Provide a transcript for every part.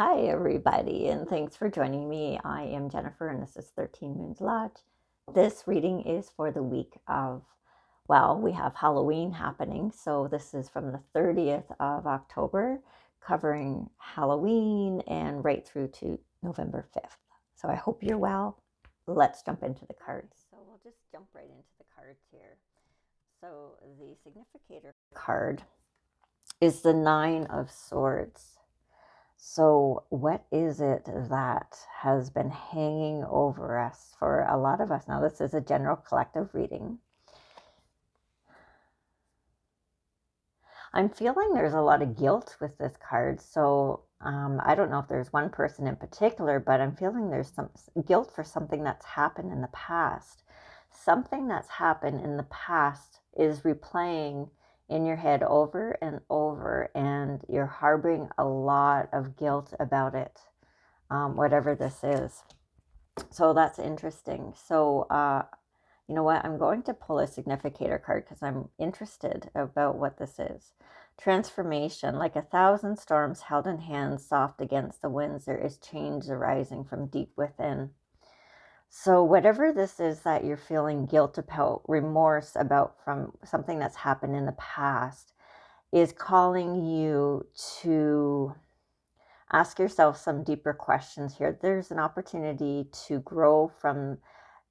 Hi, everybody, and thanks for joining me. I am Jennifer, and this is 13 Moons Lodge. This reading is for the week of, well, we have Halloween happening. So this is from the 30th of October, covering Halloween and right through to November 5th. So I hope you're well. Let's jump into the cards. So we'll just jump right into the cards here. So the significator card is the Nine of Swords. So, what is it that has been hanging over us for a lot of us? Now, this is a general collective reading. I'm feeling there's a lot of guilt with this card. So, I don't know if there's one person in particular, but I'm feeling there's some guilt for something that's happened in the past. Something that's happened in the past is replaying in your head over and over, and you're harboring a lot of guilt about it, whatever this is. So that's interesting. So, you know what? I'm going to pull a significator card because I'm interested about what this is. Transformation, like 1,000 storms held in hands, soft against the winds, there is change arising from deep within. So whatever this is that you're feeling guilt about, remorse about from something that's happened in the past, is calling you to ask yourself some deeper questions here. There's an opportunity to grow from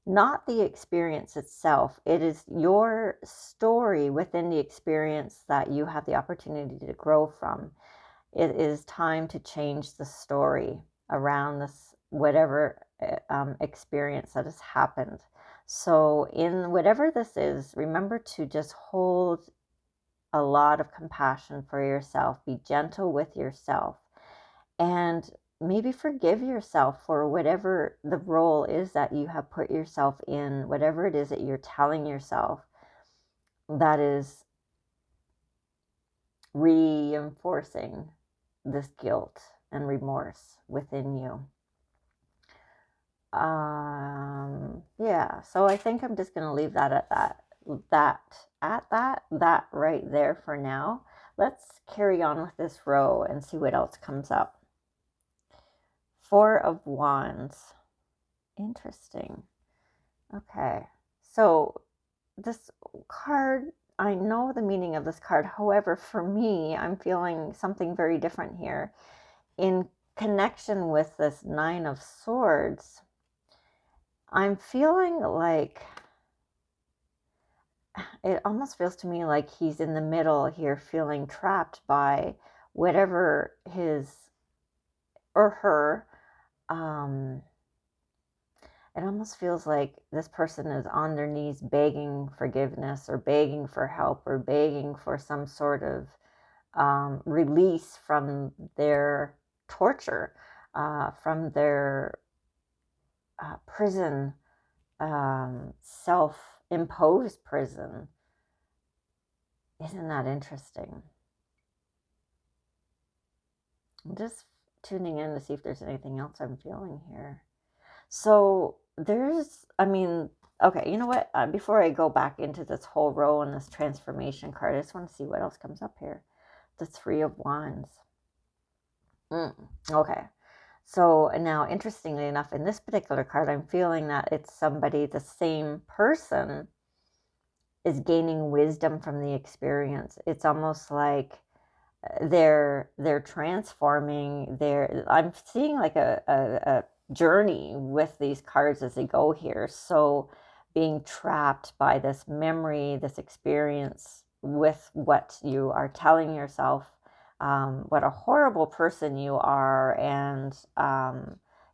not the experience itself. It is your story within the experience that you have the opportunity to grow from. It is time to change the story around this, whatever experience that has happened. So in whatever this is, remember to just hold a lot of compassion for yourself. Be gentle with yourself. And maybe forgive yourself for whatever the role is that you have put yourself in, whatever it is that you're telling yourself that is reinforcing this guilt and remorse within you. Yeah, so I think I'm just going to leave that at that right there for now. Let's carry on with this row and see what else comes up. Four of Wands. Interesting. Okay. So this card, I know the meaning of this card. However, for me, I'm feeling something very different here. In connection with this Nine of Swords, I'm feeling like it almost feels to me like he's in the middle here, feeling trapped by whatever his or her it almost feels like this person is on their knees begging forgiveness or begging for help or begging for some sort of release from their torture, from their prison, self-imposed prison. Isn't that interesting? I'm just tuning in to see if there's anything else I'm feeling here. So there's, okay, you know what? Before I go back into this whole row and this transformation card, I just want to see what else comes up here. The Three of Wands. Okay. So now, interestingly enough, in this particular card, I'm feeling that it's somebody, the same person is gaining wisdom from the experience. It's almost like they're transforming. I'm seeing like a journey with these cards as they go here. So being trapped by this memory, this experience with what you are telling yourself, what a horrible person you are, and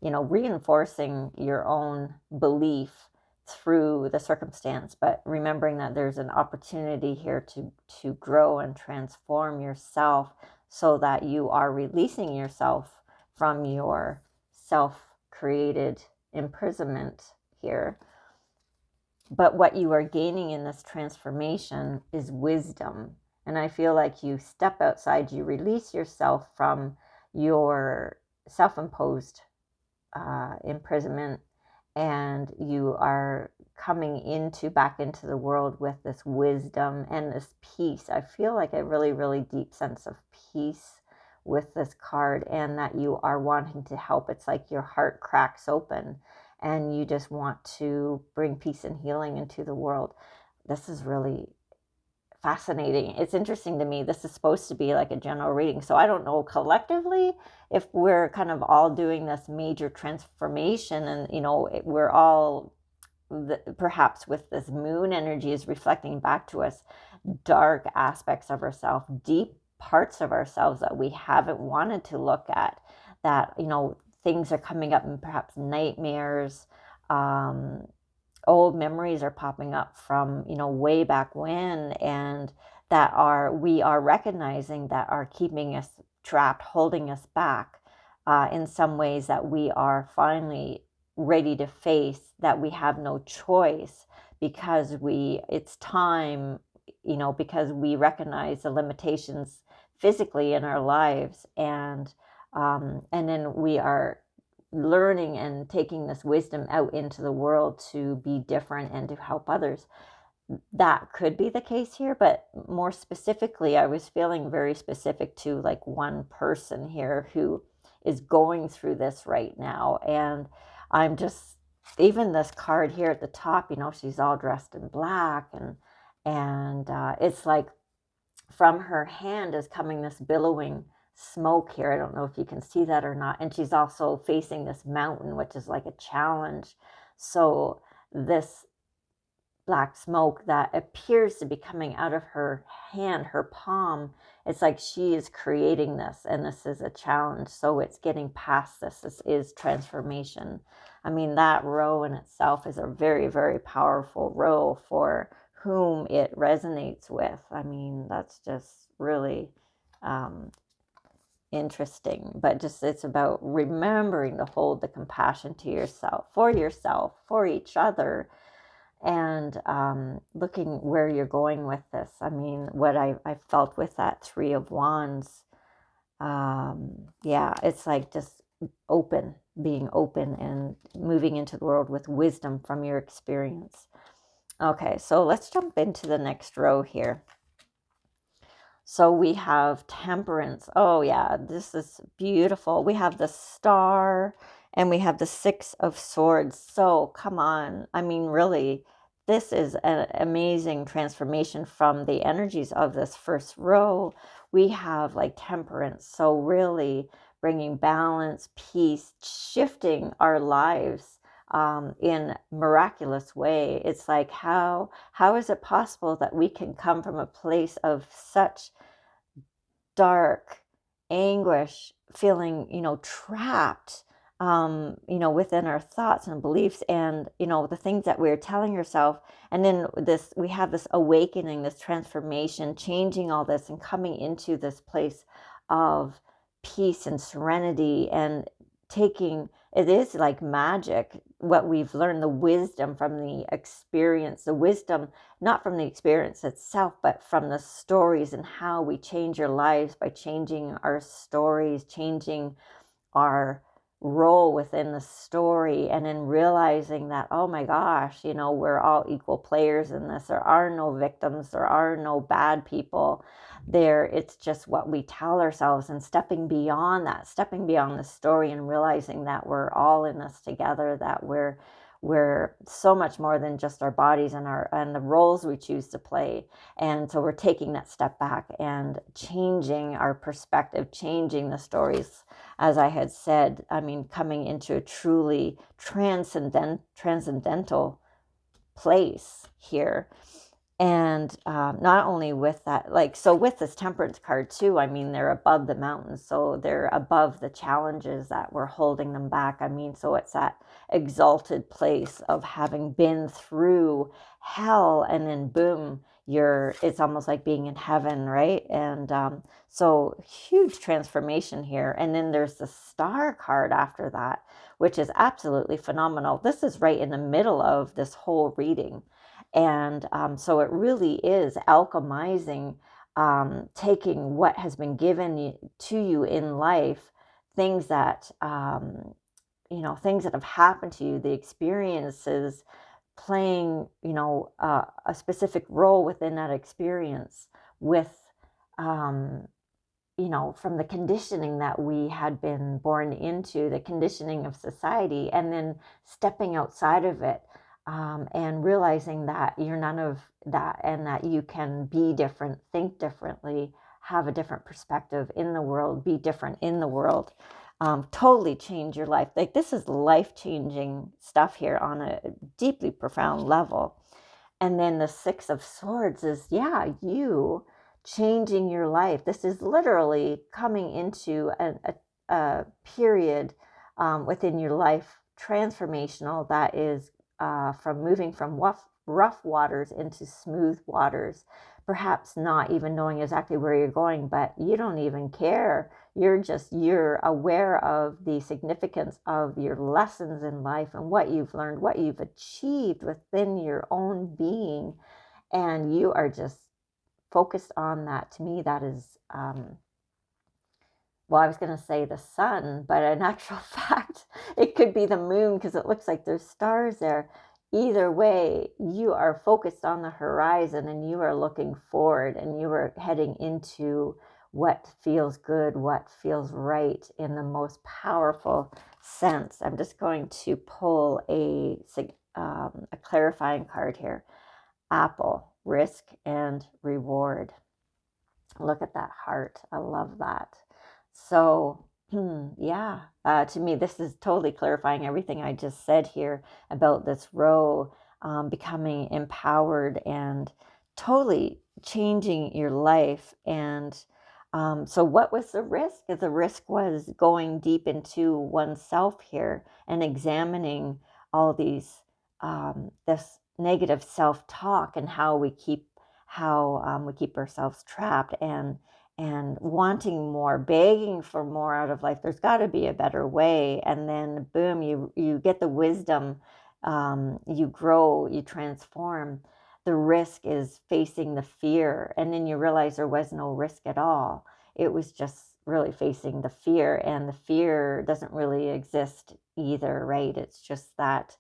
reinforcing your own belief through the circumstance, but remembering that there's an opportunity here to grow and transform yourself so that you are releasing yourself from your self-created imprisonment here. But what you are gaining in this transformation is wisdom. And I feel like you step outside, you release yourself from your self-imposed imprisonment, and you are coming back into the world with this wisdom and this peace. I feel like a really, really deep sense of peace with this card, and that you are wanting to help. It's like your heart cracks open and you just want to bring peace and healing into the world. This is really fascinating. It's interesting to me. This is supposed to be like a general reading. So I don't know collectively if we're kind of all doing this major transformation, and, you know, we're all perhaps with this moon energy is reflecting back to us dark aspects of ourselves, deep parts of ourselves that we haven't wanted to look at, that, you know, things are coming up in perhaps nightmares. Old memories are popping up from, you know, way back when, and that we are recognizing that are keeping us trapped, holding us back in some ways, that we are finally ready to face, that we have no choice, because it's time, you know, because we recognize the limitations physically in our lives, and then we are learning and taking this wisdom out into the world to be different and to help others. That could be the case here, but more specifically, I was feeling very specific to like one person here who is going through this right now. And I'm just, even this card here at the top, you know, she's all dressed in black, and it's like from her hand is coming this billowing smoke here. I don't know if you can see that or not. And she's also facing this mountain, which is like a challenge. So this black smoke that appears to be coming out of her hand, her palm, it's like she is creating this, and this is a challenge. So it's getting past this. This is transformation. I mean, that row in itself is a very, very powerful row for whom it resonates with. I mean, that's just really interesting. But just, it's about remembering to hold the compassion to yourself, for each other, and looking where you're going with this. I mean, what I felt with that Three of Wands, yeah, it's like just being open and moving into the world with wisdom from your experience. Okay, so let's jump into the next row here. So we have Temperance. Oh yeah, this is beautiful. We have the Star and we have the Six of Swords. So come on. I mean, really, this is an amazing transformation from the energies of this first row. We have like Temperance. So really bringing balance, peace, shifting our lives in miraculous way. It's like, how is it possible that we can come from a place of such dark anguish, feeling, you know, trapped, you know, within our thoughts and beliefs, and, you know, the things that we're telling yourself. And then we have this awakening, this transformation, changing all this and coming into this place of peace and serenity, and it is like magic, what we've learned, the wisdom from the experience, the wisdom not from the experience itself, but from the stories, and how we change your lives by changing our stories, changing our role within the story, and then realizing that, oh my gosh, you know, we're all equal players in this. There are no victims, there are no bad people there. It's just what we tell ourselves, and stepping beyond that, stepping beyond the story, and realizing that we're all in this together, that we're so much more than just our bodies and the roles we choose to play. And so we're taking that step back and changing our perspective, changing the stories, as I had said. I mean, coming into a truly transcendental place here. And not only with that, like, so with this Temperance card too, I mean, they're above the mountains, so they're above the challenges that were holding them back. I mean, so it's that exalted place of having been through hell, and then boom, it's almost like being in heaven, right? And so huge transformation here. And then there's the Star card after that, which is absolutely phenomenal. This is right in the middle of this whole reading. And so it really is alchemizing, taking what has been given to you in life, things that, you know, things that have happened to you, the experiences, playing, you know, a specific role within that experience with, from the conditioning that we had been born into, the conditioning of society, and then stepping outside of it, and realizing that you're none of that, and that you can be different, think differently, have a different perspective in the world, be different in the world, totally change your life. Like, this is life-changing stuff here on a deeply profound level. And then the Six of Swords is, yeah, you changing your life. This is literally coming into a period within your life, transformational, that is from moving from rough waters into smooth waters. Perhaps not even knowing exactly where you're going, but you don't even care. You're aware of the significance of your lessons in life and what you've learned, what you've achieved within your own being, and you are just focused on that. To me, that is, well, I was going to say the sun, but in actual fact, it could be the moon, because it looks like there's stars there. Either way, you are focused on the horizon, and you are looking forward, and you are heading into what feels good, what feels right in the most powerful sense. I'm just going to pull a clarifying card here. Apple, risk and reward. Look at that heart. I love that. So, yeah, to me, this is totally clarifying everything I just said here about this row, becoming empowered and totally changing your life. And so what was the risk? The risk was going deep into oneself here and examining all these, this negative self-talk, and how we keep ourselves trapped, and wanting more, begging for more out of life. There's got to be a better way. And then boom, you get the wisdom, you grow, you transform. The risk is facing the fear, and then you realize there was no risk at all. It was just really facing the fear, and the fear doesn't really exist either, right? It's just that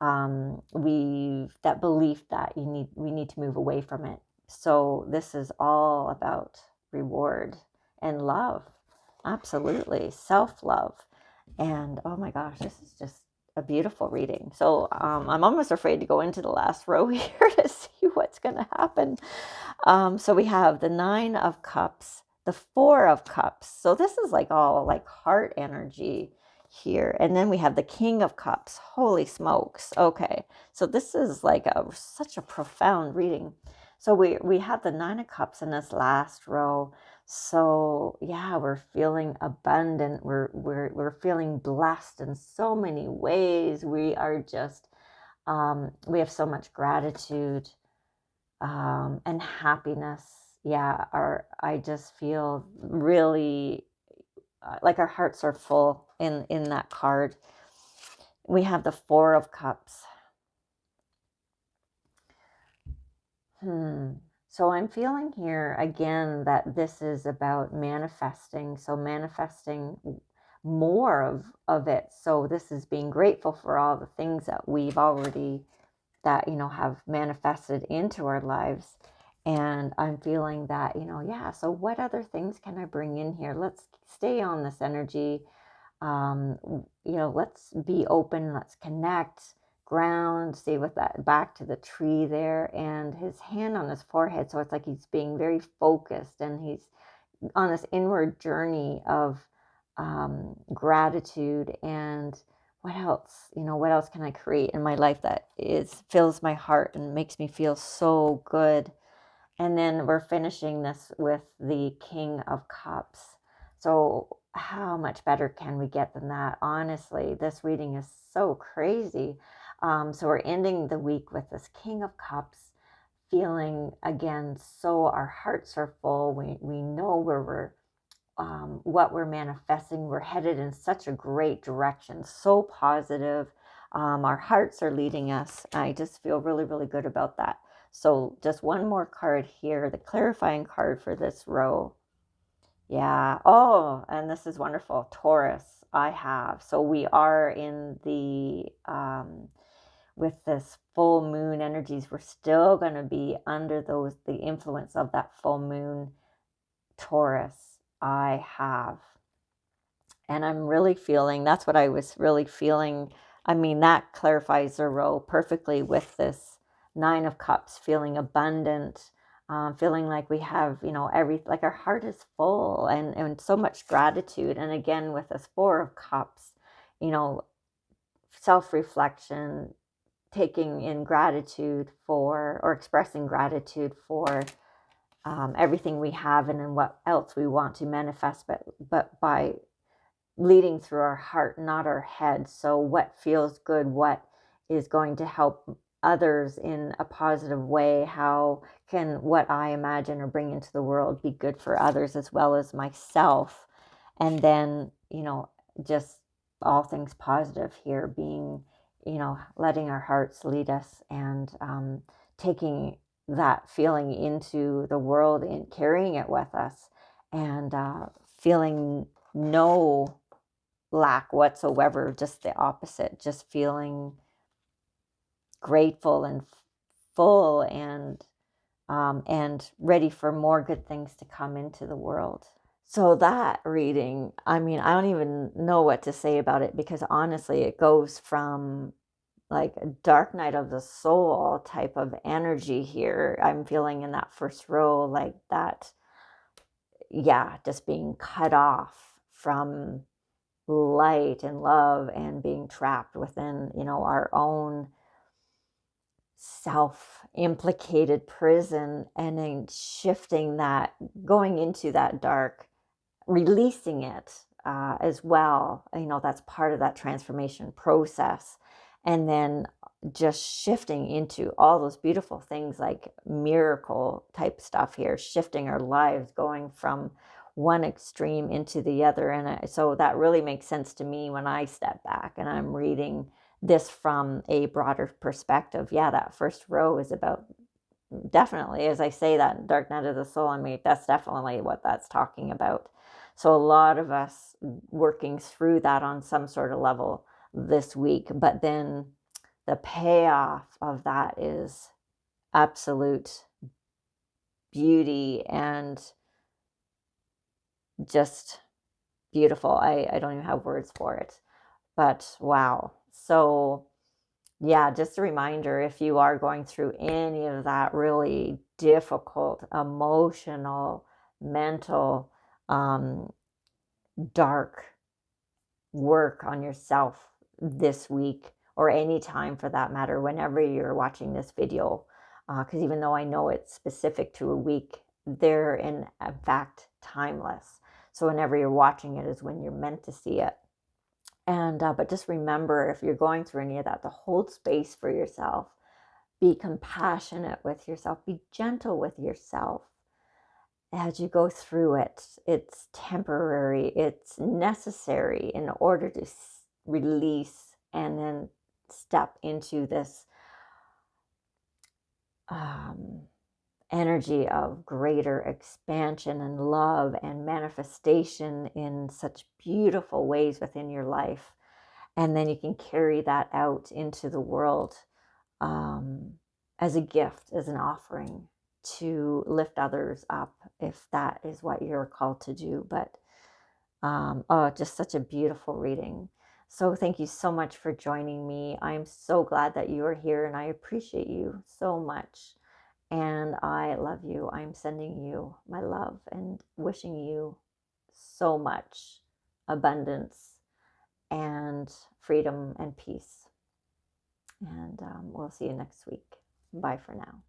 that belief that we need to move away from it. So this is all about reward and love. Absolutely. Self-love. And oh my gosh, this is just a beautiful reading. So I'm almost afraid to go into the last row here to see what's going to happen. So we have the Nine of Cups, the Four of Cups. So this is like all like heart energy here. And then we have the King of Cups. Holy smokes. Okay. So this is like such a profound reading. So we have the Nine of Cups in this last row. So yeah, we're feeling abundant. We're feeling blessed in so many ways. We are just we have so much gratitude and happiness. Yeah, I just feel really like our hearts are full in that card. We have the Four of Cups. So I'm feeling here again that this is about manifesting. So manifesting more of it. So this is being grateful for all the things that we've already, that, have manifested into our lives. And I'm feeling that, yeah, so what other things can I bring in here? Let's stay on this energy. Let's be open, let's connect, ground, stay with that, back to the tree there, and his hand on his forehead. So it's like he's being very focused, and he's on this inward journey of gratitude. And what else, what else can I create in my life that fills my heart and makes me feel so good? And then we're finishing this with the King of Cups. So how much better can we get than that? Honestly, this reading is so crazy. So we're ending the week with this King of Cups, feeling again, so our hearts are full. We know where we're, what we're manifesting. We're headed in such a great direction, so positive. Our hearts are leading us. I just feel really, really good about that. So just one more card here, the clarifying card for this row. Yeah. Oh, and this is wonderful. Taurus, I have. So we are in the, with this full moon energies, we're still going to be under the influence of that full moon, Taurus. I have. And I'm really feeling, that's what I was really feeling. I mean, that clarifies the row perfectly with this Nine of Cups, feeling abundant, feeling like we have, like our heart is full, and so much gratitude. And again, with this Four of Cups, you know, self reflection, taking in gratitude for, or expressing gratitude for everything we have and what else we want to manifest, but by leading through our heart, not our head. So what feels good, what is going to help others in a positive way? How can what I imagine or bring into the world be good for others as well as myself? And then, just all things positive here, being, letting our hearts lead us, and taking that feeling into the world and carrying it with us, and feeling no lack whatsoever, just the opposite, just feeling grateful and full, and ready for more good things to come into the world. So that reading, I mean, I don't even know what to say about it, because honestly, it goes from like a dark night of the soul type of energy here. I'm feeling in that first row, like that, yeah, just being cut off from light and love, and being trapped within, our own self-implicated prison, and then shifting that, going into that dark, releasing it as well. That's part of that transformation process. And then just shifting into all those beautiful things, like miracle type stuff here, shifting our lives, going from one extreme into the other. And so that really makes sense to me when I step back and I'm reading this from a broader perspective. Yeah, that first row is about, definitely, as I say, that dark night of the soul. I mean, that's definitely what that's talking about. So a lot of us working through that on some sort of level this week, but then the payoff of that is absolute beauty and just beautiful. I don't even have words for it, but wow. So yeah, just a reminder, if you are going through any of that really difficult, emotional, mental, dark work on yourself this week, or any time for that matter, whenever you're watching this video, because even though I know it's specific to a week, they're in fact timeless. So whenever you're watching it is when you're meant to see it. And but just remember, if you're going through any of that, to hold space for yourself, be compassionate with yourself, be gentle with yourself as you go through it. It's temporary, it's necessary in order to release and then step into this energy of greater expansion and love and manifestation in such beautiful ways within your life. And then you can carry that out into the world as a gift, as an offering, to lift others up, if that is what you're called to do. But oh, just such a beautiful reading. So thank you so much for joining me. I'm so glad that you are here, and I appreciate you so much. And I love you. I'm sending you my love and wishing you so much abundance and freedom and peace. And we'll see you next week. Bye for now.